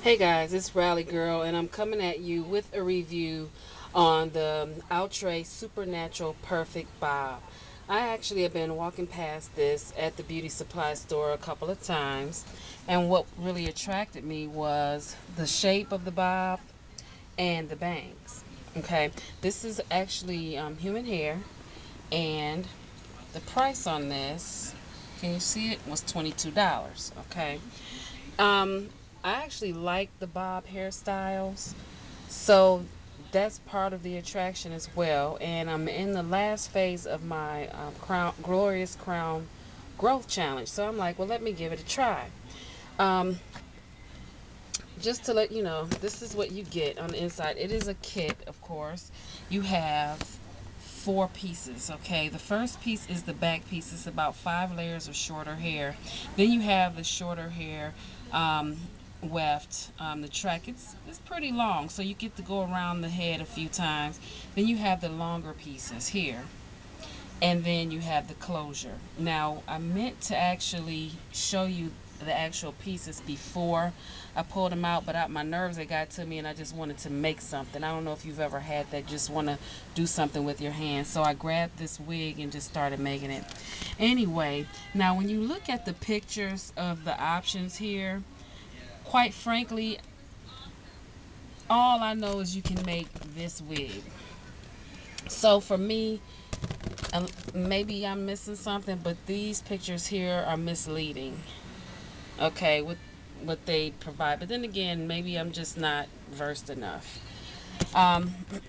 Hey guys, it's RallyGirl, and I'm coming at you with a review on the Outre Supernatural Perfect Bob. I actually have been walking past this at the beauty supply store a couple of times, and what really attracted me was the shape of the bob and the bangs. Okay, this is actually human hair, and the price on this, can you see it, was $22. Okay. Um, I actually like the bob hairstyles, so that's part of the attraction as well. And I'm in the last phase of my crown, glorious crown growth challenge, so I'm like, well, let me give it a try. Um, just to let you know, this is what you get on the inside. It is a kit, of course. You have four pieces. Okay, the first piece is the back piece. It's about 5 layers of shorter hair. Then you have the shorter hair um, weft. The track, it's pretty long, so you get to go around the head a few times. Then you have the longer pieces here, and then you have the closure. Now, I meant to actually show you the actual pieces before I pulled them out, but my nerves, they got to me, and I just wanted to make something. I don't know if you've ever had that, just want to do something with your hands. So I grabbed this wig and just started making it. Anyway, now when you look at the pictures of the options here, quite frankly, all I know is you can make this wig. So for me, maybe I'm missing something, but these pictures here are misleading. Okay, with what they provide. But then again, maybe I'm just not versed enough. Let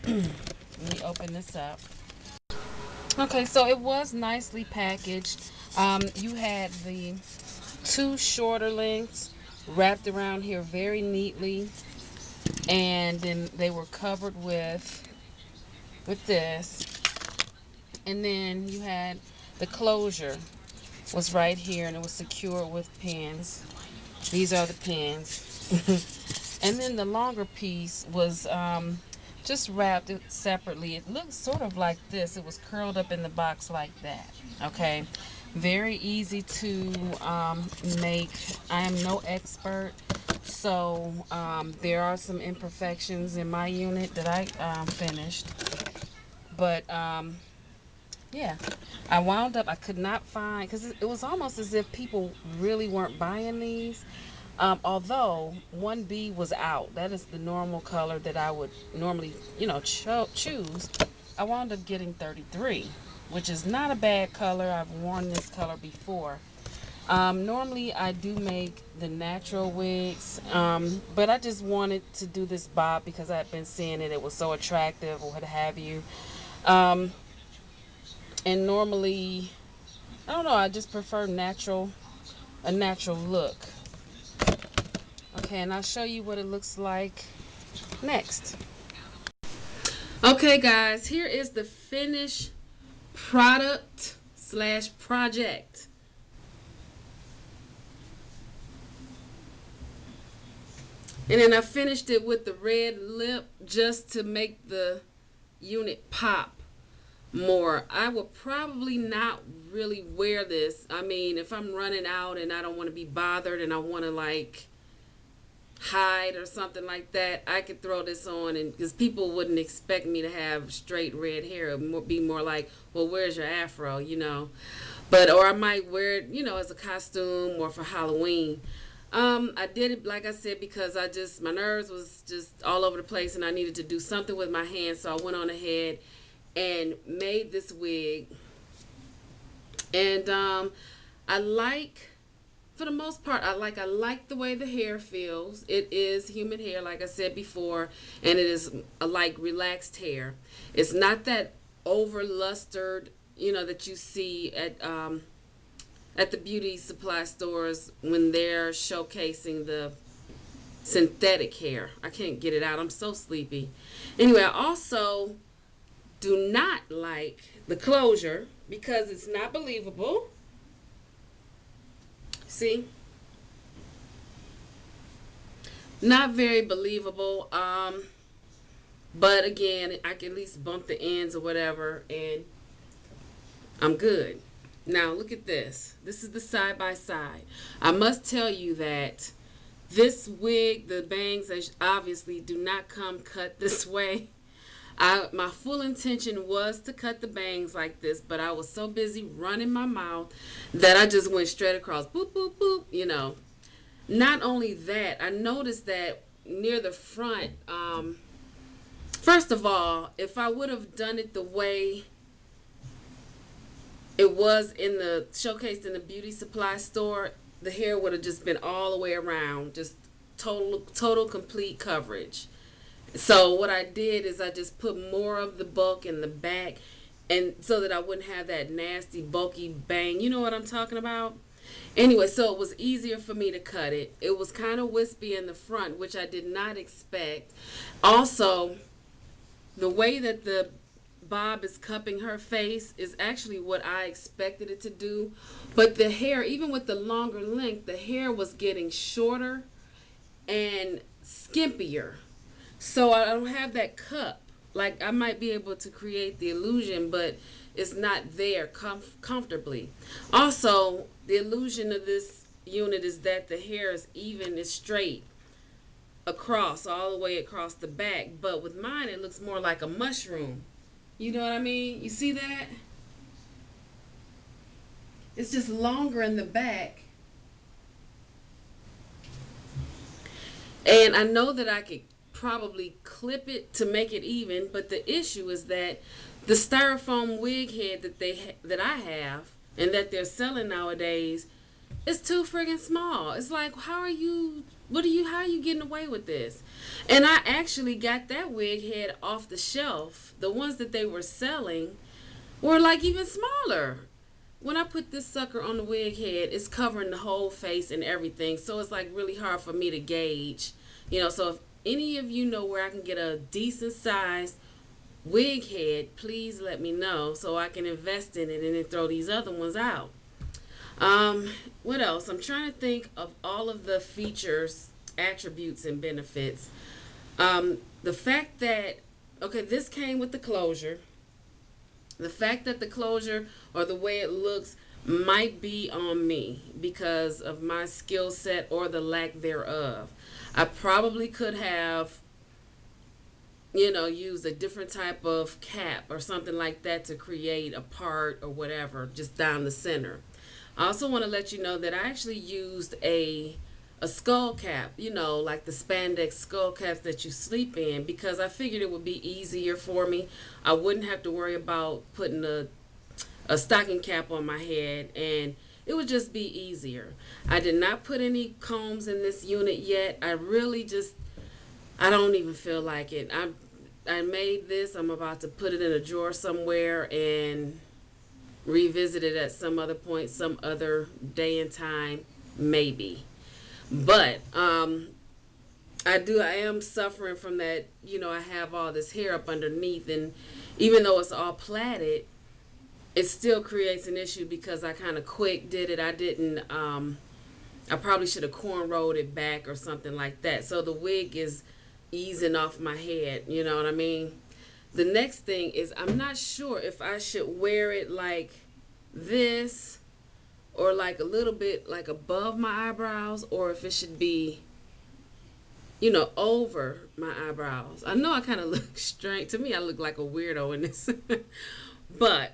me open this up. Okay, so it was nicely packaged. You had the two shorter lengths wrapped around here very neatly, and then they were covered with this, and then you had the closure was right here, and it was secured with pins. These are the pins. And then the longer piece was just wrapped separately. It looks sort of like this. It was curled up in the box like that. Okay, very easy to make. I am no expert, so there are some imperfections in my unit that I finished. But yeah, I wound up, I could not find, because it was almost as if people really weren't buying these. Although 1B was out, that is the normal color that I would normally, choose. I wound up getting 33, which is not a bad color. I've worn this color before. Normally, I do make the natural wigs, but I just wanted to do this bob because I've been seeing it. It was so attractive, or what have you. Um, and normally, I don't know, I just prefer a natural look. Okay, and I'll show you what it looks like next. Okay, guys, here is the finished product slash project. And then I finished it with the red lip just to make the unit pop more. I will probably not really wear this. I mean, if I'm running out and I don't want to be bothered and I want to like hide or something like that, I could throw this on, and because people wouldn't expect me to have straight red hair, it would be more like, well, where's your afro? But or I might wear it, as a costume or for Halloween. I did it, like I said, because my nerves was just all over the place, and I needed to do something with my hands, so I went on ahead and made this wig. And I like, for the most part, I like the way the hair feels. It is human hair, like I said before, and it is a like relaxed hair. It's not that over lustered, that you see at the beauty supply stores when they're showcasing the synthetic hair. I can't get it out. I'm so sleepy. Anyway, I also do not like the closure because it's not believable. See, not very believable. But again, I can at least bump the ends or whatever, and I'm good. Now look at this. This is the side by side. I must tell you that This wig, the bangs, they obviously do not come cut this way. My full intention was to cut the bangs like this, but I was so busy running my mouth that I just went straight across. Boop, boop, boop, you know. Not only that, I noticed that near the front, first of all, if I would have done it the way it was in the showcased in the beauty supply store, the hair would have just been all the way around, just total complete coverage. So what I did is I just put more of the bulk in the back, and so that I wouldn't have that nasty bulky bang. You know what I'm talking about? Anyway, so it was easier for me to cut it. It was kind of wispy in the front, which I did not expect. Also, the way that the bob is cupping her face is actually what I expected it to do. But the hair, even with the longer length, the hair was getting shorter and skimpier. So I don't have that cup. Like I might be able to create the illusion, but it's not there comfortably. Also, the illusion of this unit is that the hair is even, is straight across, all the way across the back. But with mine, it looks more like a mushroom. You know what I mean? You see that? It's just longer in the back. And I know that I could probably clip it to make it even, but the issue is that the styrofoam wig head that I have and that they're selling nowadays is too friggin' small. It's like, how are you getting away with this? And I actually got that wig head off the shelf. The ones that they were selling were like even smaller. When I put this sucker on the wig head, it's covering the whole face and everything. So it's like really hard for me to gauge. So if any of you know where I can get a decent sized wig head, please let me know so I can invest in it and then throw these other ones out. What else? I'm trying to think of all of the features, attributes, and benefits. The fact that, okay, this came with the closure. The fact that the closure or the way it looks might be on me because of my skill set or the lack thereof. I probably could have, used a different type of cap or something like that to create a part or whatever just down the center. I also want to let you know that I actually used a skull cap, like the spandex skull caps that you sleep in, because I figured it would be easier for me. I wouldn't have to worry about putting a stocking cap on my head, and it would just be easier. I did not put any combs in this unit yet. I don't even feel like it. I made this. I'm about to put it in a drawer somewhere and revisit it at some other point, some other day and time, maybe. But I am suffering from that. I have all this hair up underneath, and even though it's all plaited, it still creates an issue because I kind of quick did it. I didn't. I probably should have cornrowed it back or something like that. So the wig is easing off my head. You know what I mean? The next thing is I'm not sure if I should wear it like this or like a little bit like above my eyebrows, or if it should be over my eyebrows. I know I kind of look strange. To me, I look like a weirdo in this. But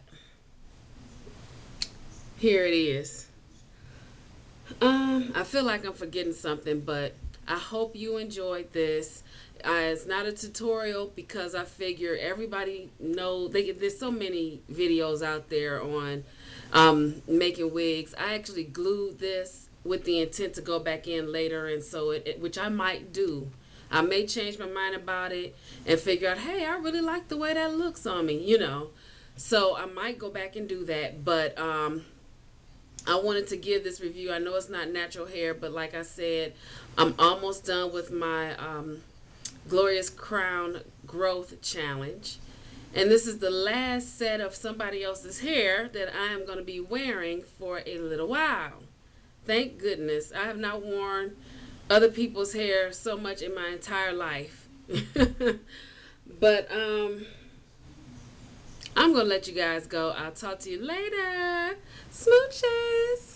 here it is. I feel like I'm forgetting something, but I hope you enjoyed this. It's not a tutorial because I figure everybody there's so many videos out there on making wigs. I actually glued this with the intent to go back in later, and so which I might do. I may change my mind about it and figure out, hey, I really like the way that looks on me. So I might go back and do that, but I wanted to give this review. I know it's not natural hair, but like I said, I'm almost done with my Glorious Crown Growth Challenge. And this is the last set of somebody else's hair that I am going to be wearing for a little while. Thank goodness. I have not worn other people's hair so much in my entire life. But I'm going to let you guys go. I'll talk to you later. Smooches.